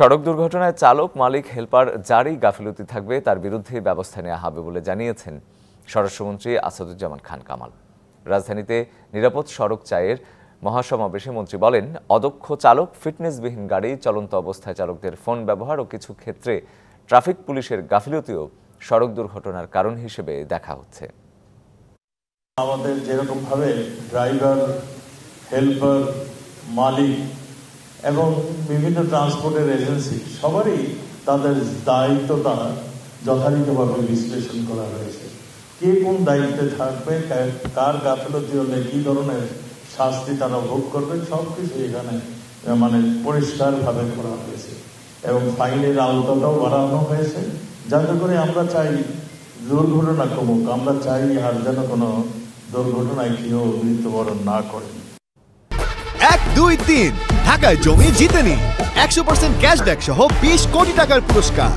সড়ক দুর্ঘটনায় চালক, মালিক, হেলপার যারই গাফিলতি থাকবে তার বিরুদ্ধে ব্যবস্থা নেওয়া হবে বলে জানিয়েছেন স্বরাষ্ট্রমন্ত্রী আসাদুজ্জামান খান কামাল। রাজধানীতে নিরাপদ সড়ক চাইয়ের মহাসমাবেশে মন্ত্রী বলেন, অদক্ষ চালক, ফিটনেসবিহীন গাড়ি, চলন্ত অবস্থায় চালকদের ফোন ব্যবহার ও কিছু ক্ষেত্রে ট্রাফিক পুলিশের গাফিলতিও সড়ক দুর্ঘটনার কারণ হিসেবে দেখা হচ্ছে। আমাদের যেরকম ভাবে ড্রাইভার, হেল্পার, মালিক এবং বিভিন্ন ট্রান্সপোর্টের এজেন্সি সবারই তাদের দায়িত্বটা যথাযথভাবে বিশ্লেষণ করা হয়েছে। কে কোন দায়িত্বে থাকবে, কার গাফিলতি হলে কি ধরনের শাস্তি তারা ভোগ করবে, সবকিছু এখানে পরিষ্কারভাবে করা হয়েছে এবং ফাইনের আওতাটাও বাড়ানো হয়েছে, যাতে করে আমরা চাই দুর্ঘটনা কমুক। আমরা চাই আর যেন কোনো দুর্ঘটনায় কেউ মৃত্যুবরণ না করে। 1, 2, 3 ঢাকায় জমি জিতে নিন 100% ক্যাশব্যাক সহ 20 কোটি টাকার পুরস্কার।